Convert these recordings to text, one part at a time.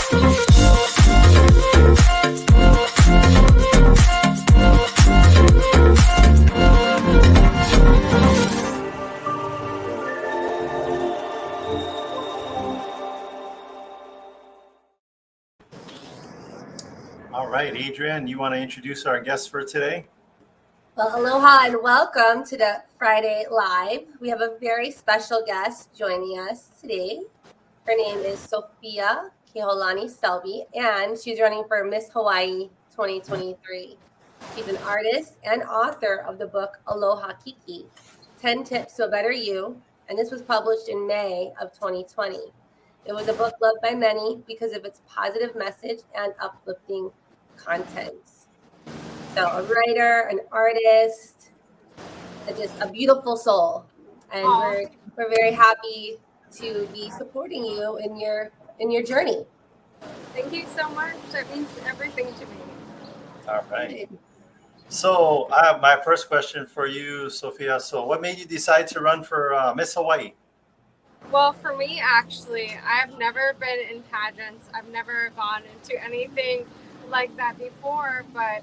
All right, Adrian, you want to introduce our guest for today? Well, aloha and welcome to the Friday Live. We have a very special guest joining us today. Her name is Sofia Kehaulani Selbe, and she's running for Miss Hawaii 2023. She's an artist and author of the book Aloha Kiki, 10 Tips to a Better You, and this was published in May of 2020. It was a book loved by many because of its positive message and uplifting content. So a writer, an artist, just a beautiful soul. And we're very happy to be supporting you in your journey. Thank you so much. That means everything to me. All right. So my first question for you, Sophia. So what made you decide to run for Miss Hawaii? Well, for me, actually, I've never been in pageants. I've never gone into anything like that before, but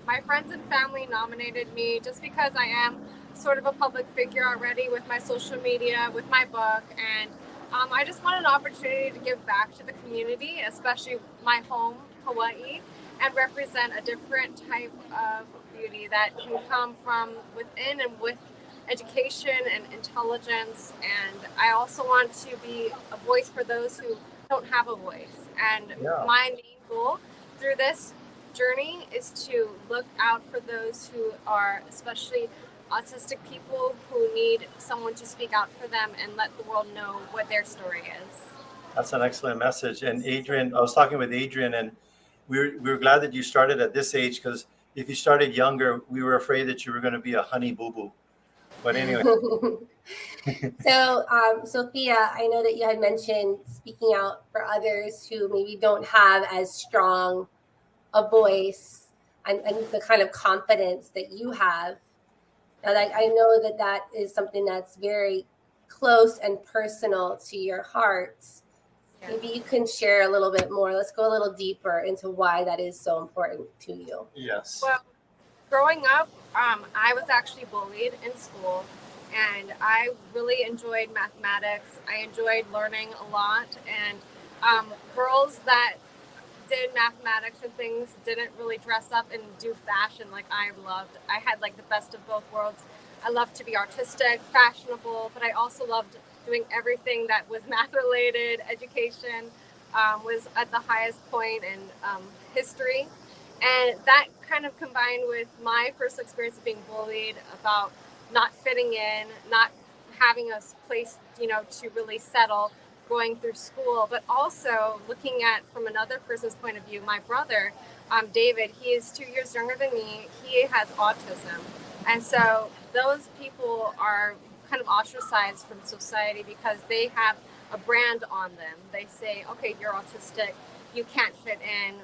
my friends and family nominated me just because I am sort of a public figure already with my social media, with my book, and I just want an opportunity to give back to the community, especially my home, Hawaii, and represent a different type of beauty that can come from within and with education and intelligence. And I also want to be a voice for those who don't have a voice. And my main goal through this journey is to look out for those who are especially autistic people who need someone to speak out for them and let the world know what their story is. That's an excellent message. And Adrian, I was talking with Adrian, and we were glad that you started at this age, because if you started younger, we were afraid that you were going to be a honey boo-boo. But anyway. So, Sophia, I know that you had mentioned speaking out for others who maybe don't have as strong a voice and the kind of confidence that you have. Now, I know that is something that's very close and personal to your heart. Maybe you can share a little bit more. Let's go a little deeper into why that is so important to you. Yes. Well, growing up, I was actually bullied in school, and I really enjoyed mathematics. I enjoyed learning a lot, and girls that did mathematics and things didn't really dress up and do fashion like I loved. I had like the best of both worlds. I loved to be artistic, fashionable, but I also loved doing everything that was math related. Education was at the highest point in history. And that kind of combined with my personal experience of being bullied, about not fitting in, not having a place, to really settle, going through school, but also looking at from another person's point of view. My brother, David, he is 2 years younger than me. He has autism. And so those people are kind of ostracized from society because they have a brand on them. They say, okay, you're autistic, you can't fit in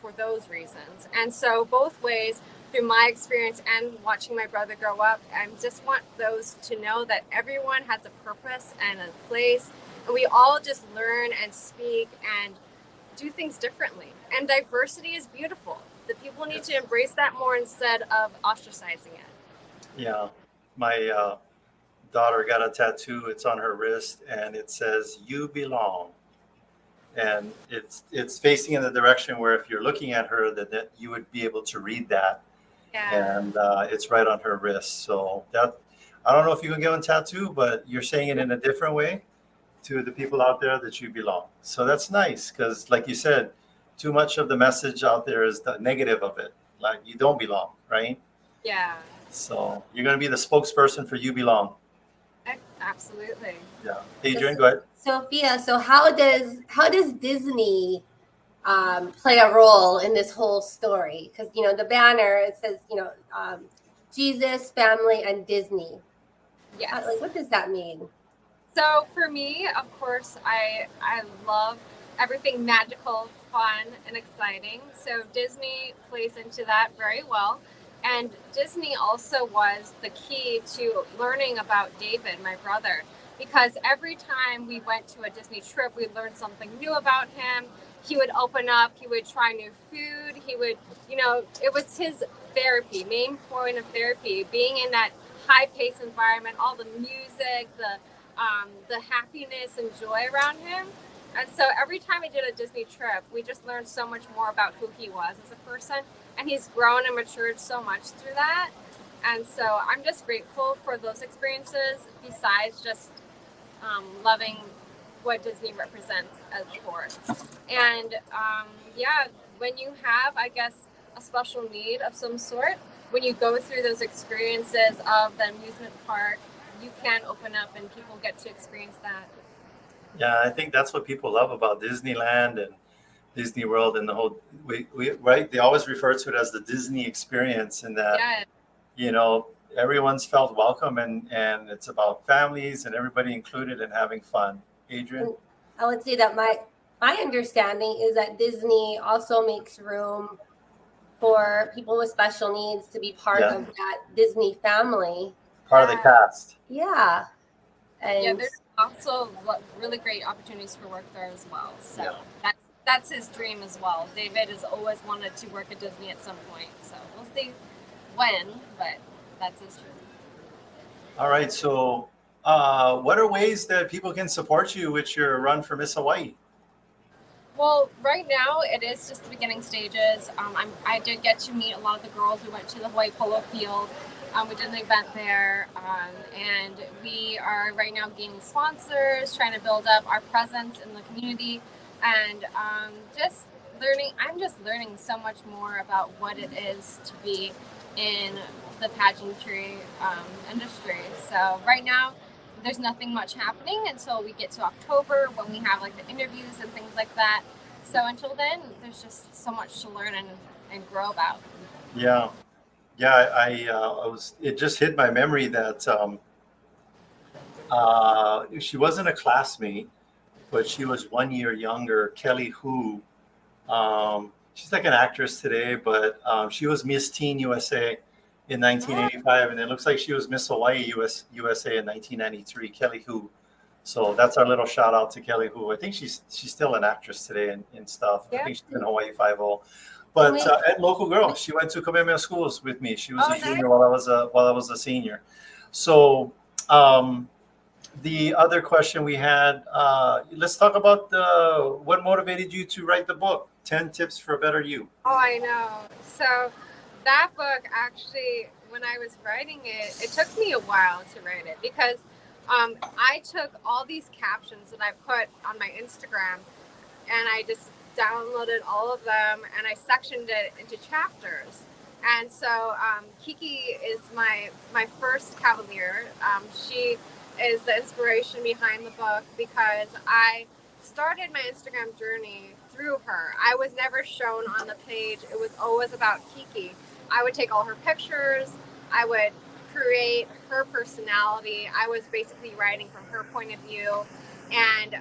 for those reasons. And so both ways, through my experience and watching my brother grow up, I just want those to know that everyone has a purpose and a place, and we all just learn and speak and do things differently. And diversity is beautiful. The people need to embrace that more instead of ostracizing it. Yeah, my daughter got a tattoo. It's on her wrist, and it says "You belong." And it's facing in the direction where if you're looking at her, that you would be able to read that. Yeah. And it's right on her wrist. So that, I don't know if you can get a tattoo, but you're saying it in a different way to the people out there that you belong. So that's nice, because like you said, too much of the message out there is the negative of it. Like, you don't belong, right? Yeah. So you're going to be the spokesperson for You Belong. Absolutely. Yeah. Adrian, go ahead. Sophia, so how does Disney play a role in this whole story? Because the banner, it says Jesus, family, and Disney. Yes. What does that mean? So for me, of course, I love everything magical, fun, and exciting. So Disney plays into that very well. And Disney also was the key to learning about David, my brother, because every time we went to a Disney trip, we learned something new about him. he would open up, he would try new food, he would, it was his therapy, main point of therapy, being in that high-paced environment, all the music, the happiness and joy around him. And so every time we did a Disney trip, we just learned so much more about who he was as a person, and he's grown and matured so much through that. And so I'm just grateful for those experiences, besides just loving what Disney represents, of course. And when you have, I guess, a special need of some sort, when you go through those experiences of the amusement park, you can open up and people get to experience that. Yeah, I think that's what people love about Disneyland and Disney World and the whole, right? They always refer to it as the Disney experience, and that, Yeah. Everyone's felt welcome, and it's about families and everybody included and having fun. Adrian? I would say that my understanding is that Disney also makes room for people with special needs to be part of that Disney family. Part of the cast. Yeah. And there's also really great opportunities for work there as well. So that's his dream as well. David has always wanted to work at Disney at some point. So we'll see when, but that's his dream. All right. So what are ways that people can support you with your run for Miss Hawaii? Well, right now it is just the beginning stages. I did get to meet a lot of the girls who went to the Hawaii Polo Field. We did an event there, and we are right now gaining sponsors, trying to build up our presence in the community, and just learning. I'm just learning so much more about what it is to be in the pageantry industry. So right now, there's nothing much happening until we get to October, when we have like the interviews and things like that. So until then, there's just so much to learn and grow about. Yeah. It just hit my memory that she wasn't a classmate, but she was 1 year younger, Kelly Hu. She's like an actress today, but she was Miss Teen USA in 1985, and it looks like she was Miss Hawaii USA in 1993, Kelly Hu. So that's our little shout out to Kelly Hu. I think she's still an actress today and stuff. I think she's in Hawaii Five-0. But at local girl, she went to Kamehameha schools with me. She was a junior while I was a senior. So the other question we had, let's talk about what motivated you to write the book, 10 Tips for a Better You. Oh, I know. So that book, actually, when I was writing it, it took me a while to write it, because I took all these captions that I put on my Instagram, and I just downloaded all of them, and I sectioned it into chapters. And so Kiki is my first Cavalier. She is the inspiration behind the book, because I started my Instagram journey through her. I was never shown on the page. It was always about Kiki. I would take all her pictures. I would create her personality. I was basically writing from her point of view. And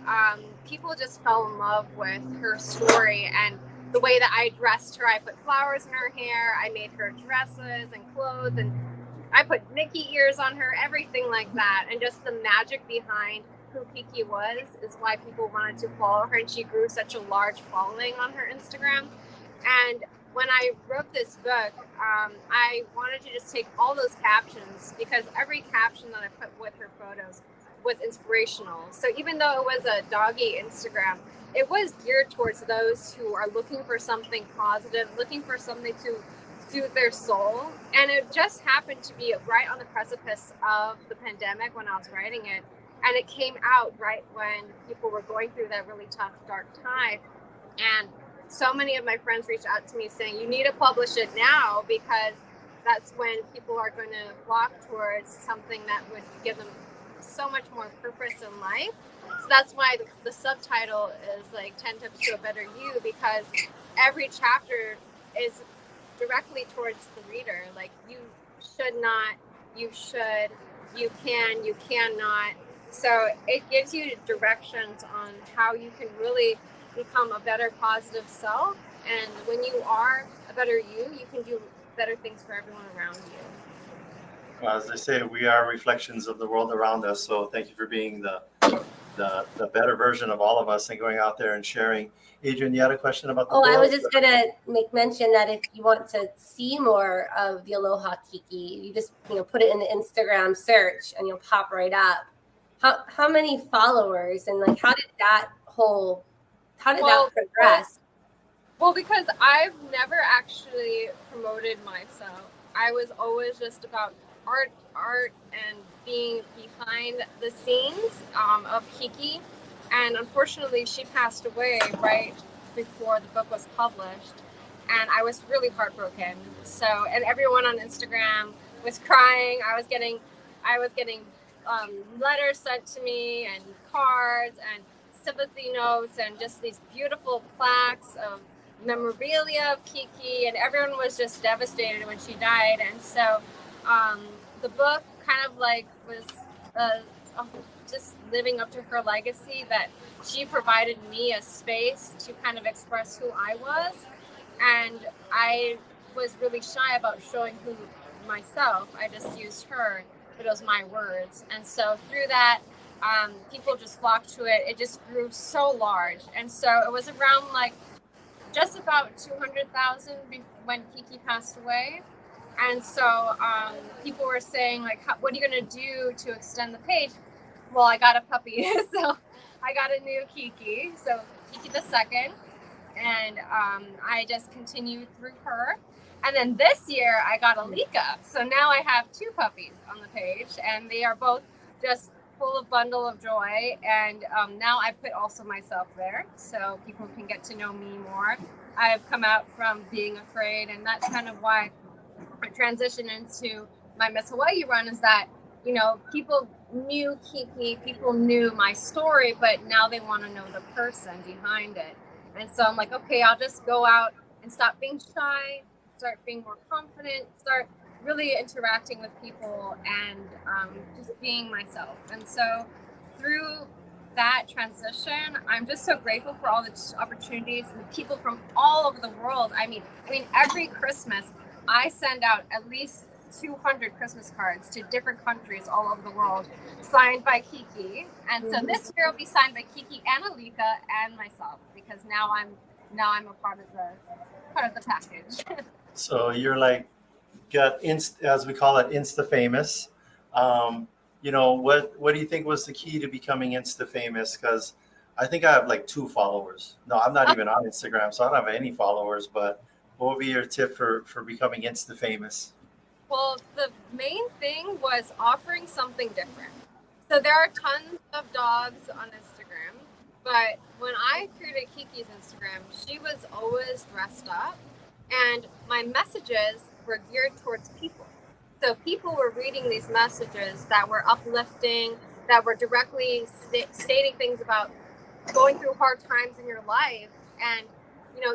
people just fell in love with her story and the way that I dressed her. I put flowers in her hair. I made her dresses and clothes, and I put Mickey ears on her, everything like that. And just the magic behind who Kiki was is why people wanted to follow her. And she grew such a large following on her Instagram. And when I wrote this book, I wanted to just take all those captions, because every caption that I put with her photos was inspirational. So even though it was a doggy Instagram, it was geared towards those who are looking for something positive, looking for something to soothe their soul. And it just happened to be right on the precipice of the pandemic when I was writing it. And it came out right when people were going through that really tough, dark time. And so many of my friends reached out to me saying, you need to publish it now, because that's when people are going to flock towards something that would give them so much more purpose in life. So that's why the subtitle is like 10 Tips to a Better You, because every chapter is directly towards the reader. Like, you should not, you should, you can, you cannot. So it gives you directions on how you can really become a better, positive self. And when you are a better you can do better things for everyone around you. Well, as I say, we are reflections of the world around us. So thank you for being the the better version of all of us and going out there and sharing. Adrian, you had a question about the Oh, book? I was just gonna make mention that if you want to see more of the Aloha Kiki, you just put it in the Instagram search and you'll pop right up. How many followers and like how did that progress? Well, because I've never actually promoted myself. I was always just about art, and being behind the scenes of Kiki. And unfortunately, she passed away right before the book was published. And I was really heartbroken. So, and everyone on Instagram was crying. I was getting letters sent to me and cards and sympathy notes and just these beautiful plaques of memorabilia of Kiki, and everyone was just devastated when she died. And so the book kind of like was just living up to her legacy, that she provided me a space to kind of express who I was. And I was really shy about showing who myself. I just used her, but it was my words. And so through that, people just flocked to it. It just grew so large. And so it was around like just about 200,000 when Kiki passed away. And so people were saying, like, what are you going to do to extend the page? Well, I got a puppy. So I got a new Kiki. So Kiki the second. And I just continued through her. And then this year I got Alika. So now I have two puppies on the page, and they are both just full of bundle of joy. And now I put also myself there so people can get to know me more. I've come out from being afraid, and that's kind of why I transitioned into my Miss Hawaii run, is that, people knew Kiki, people knew my story, but now they want to know the person behind it. And so I'm like, okay, I'll just go out and stop being shy, start being more confident, start really interacting with people, and just being myself. And so through that transition, I'm just so grateful for all the opportunities and people from all over the world. I mean, every Christmas, I send out at least 200 Christmas cards to different countries all over the world, signed by Kiki. And so this year will be signed by Kiki and Alika and myself, because now I'm a part of the package. So you're like got as we call it, Insta famous. What do you think was the key to becoming Insta famous? Because I think I have like 2 followers. No, I'm not even on Instagram, so I don't have any followers. But what would be your tip for becoming Insta famous? Well, the main thing was offering something different. So there are tons of dogs on Instagram, but when I created Kiki's Instagram, she was always dressed up, and my messages were geared towards people. So people were reading these messages that were uplifting, that were directly stating things about going through hard times in your life. And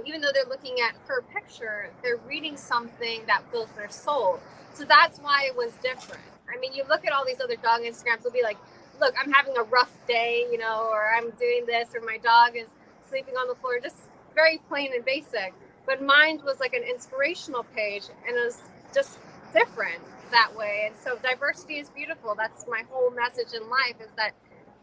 even though they're looking at her picture, they're reading something that fills their soul. So that's why it was different. I mean, you look at all these other dog Instagrams, they'll be like, look, I'm having a rough day, or I'm doing this, or my dog is sleeping on the floor, just very plain and basic. But mine was like an inspirational page, and it was just different that way. And so diversity is beautiful. That's my whole message in life, is that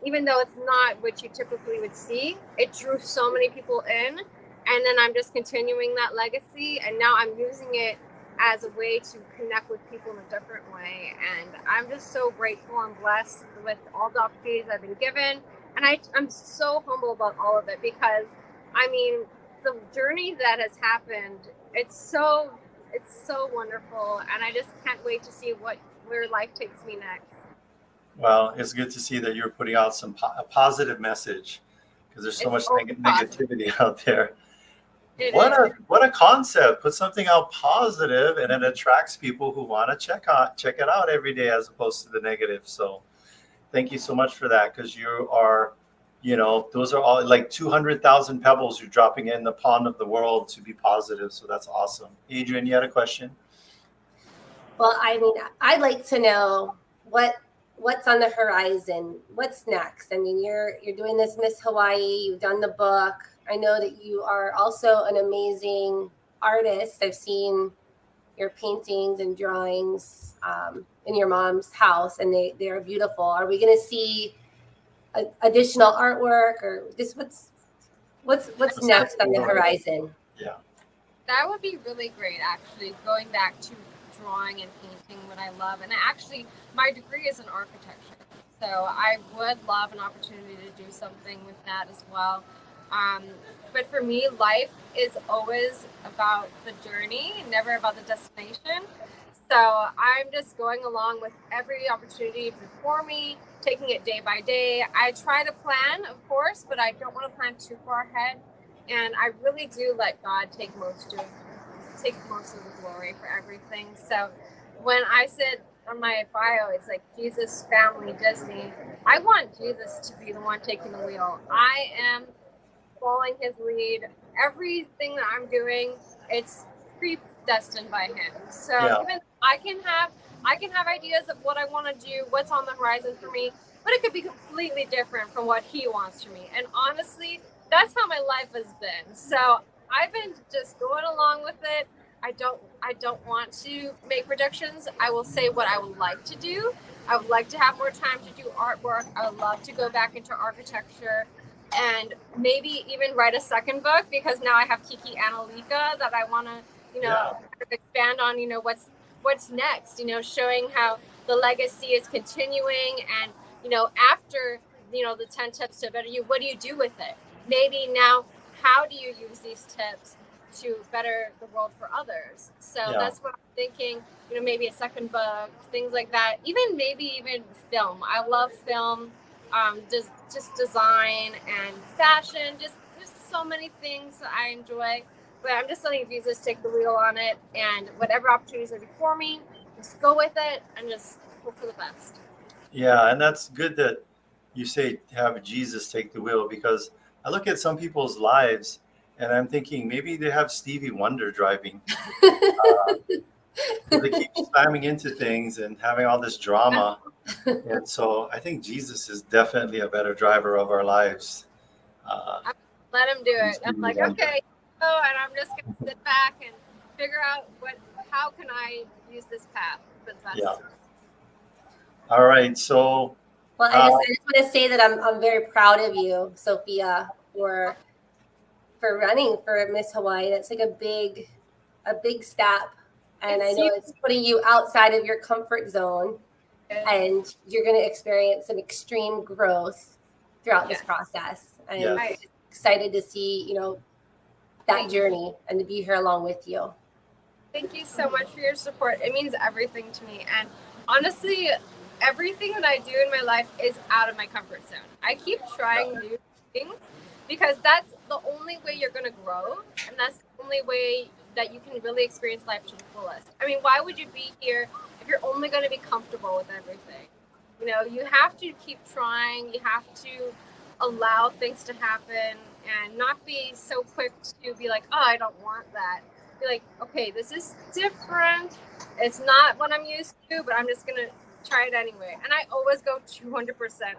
even though it's not what you typically would see, it drew so many people in. And then I'm just continuing that legacy, and now I'm using it as a way to connect with people in a different way. And I'm just so grateful and blessed with all the opportunities I've been given. And I'm so humble about all of it, because the journey that has happened, it's so wonderful. And I just can't wait to see where life takes me next. Well, it's good to see that you're putting out a positive message, because there's so much negativity out there. What a concept! Put something out positive, and it attracts people who want to check it out every day, as opposed to the negative. So, thank you so much for that, because you are, those are all like 200,000 pebbles you're dropping in the pond of the world to be positive. So that's awesome. Adrian, you had a question? Well, I'd like to know what's on the horizon. What's next? You're doing this Miss Hawaii. You've done the book. I know that you are also an amazing artist. I've seen your paintings and drawings in your mom's house, and they are beautiful. Are we going to see additional artwork, or just what's next on the horizon? Yeah. That would be really great, actually, going back to drawing and painting what I love. And actually, my degree is in architecture. So I would love an opportunity to do something with that as well. Um, but for me, life is always about the journey, never about the destination. So I'm just going along with every opportunity before me, taking it day by day. I try to plan, of course, but I don't want to plan too far ahead. And I really do let God take most of the glory for everything. So when I said on my bio, it's like Jesus, family, Disney. I want Jesus to be the one taking the wheel. I am following his lead. Everything that I'm doing, it's predestined by him. So Yeah. even I can have ideas of what I want to do, what's on the horizon for me, but it could be completely different from what he wants for me. And honestly, that's how my life has been. So I've been just going along with it. I don't want to make predictions. I will say what I would like to do. I would like to have more time to do artwork. I would love to go back into architecture and maybe even write a second book, because now I have Kiki Annalika that I want to, Yeah. expand on, what's next, showing how the legacy is continuing. And, after, the 10 tips to better you, what do you do with it? Maybe now, how do you use these tips to better the world for others? So Yeah. that's what I'm thinking, maybe a second book, things like that. Even film. I love film, just design and fashion, just so many things that I enjoy. But I'm just letting Jesus take the wheel on it, and whatever opportunities are before me, just go with it and just hope for the best. Yeah, and that's good that you say have Jesus take the wheel, because I look at some people's lives and I'm thinking maybe they have Stevie Wonder driving. They keep slamming into things and having all this drama. And so I think Jesus is definitely a better driver of our lives. Let him do than it. I'm Stevie like, Wonder. okay, and I'm just gonna sit back and figure out how can I use this path for the best. Yeah. All right. So Well, I just want to say that I'm very proud of you, Sophia, for running for Miss Hawaii. That's like a big step, and I know it's putting you outside of your comfort zone, and you're going to experience some extreme growth throughout this process. I'm excited to see that journey and to be here along with you. Thank you so much for your support. It means everything to me. And honestly, everything that I do in my life is out of my comfort zone. I keep trying new things because that's the only way you're going to grow. And that's the only way that you can really experience life to the fullest. I mean, why would you be here if you're only going to be comfortable with everything? You have to keep trying. You have to allow things to happen and not be so quick to be like, oh, I don't want that. Be like, okay, this is different. It's not what I'm used to, but I'm just going to try it anyway. And I always go 200%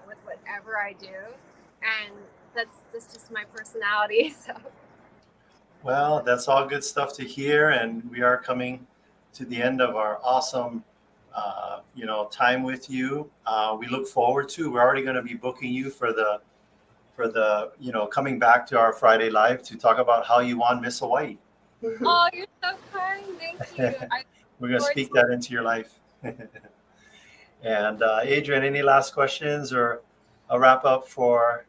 with whatever I do. And that's just my personality. So. Well, that's all good stuff to hear. And we are coming to the end of our awesome, time with you. We look forward to, we're already going to be booking you for the, coming back to our Friday Live to talk about how you won Miss Hawaii. Oh, you're so kind. Thank you. We're going to speak that into your life. And Adrian, any last questions or a wrap up for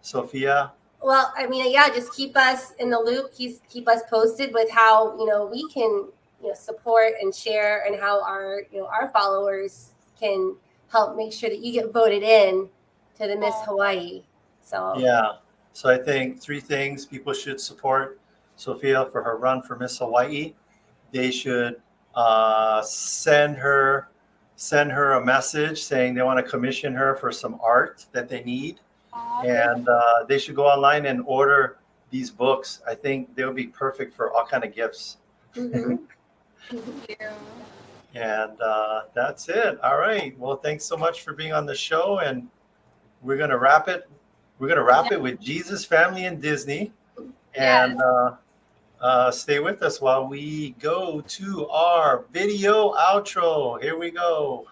Sophia? Well, I mean, just keep us in the loop. Keep us posted with how we can support and share, and how our our followers can help make sure that you get voted in to the Miss Hawaii. So so I think 3 things: people should support Sophia for her run for Miss Hawaii. They should send her a message saying they want to commission her for some art that they need. And they should go online and order these books. I think they'll be perfect for all kind of gifts. Mm-hmm. Thank you. And that's it. All right. Well, thanks so much for being on the show. And we're going to wrap it. We're going to wrap it with Jesus, family, and Disney. And stay with us while we go to our video outro. Here we go.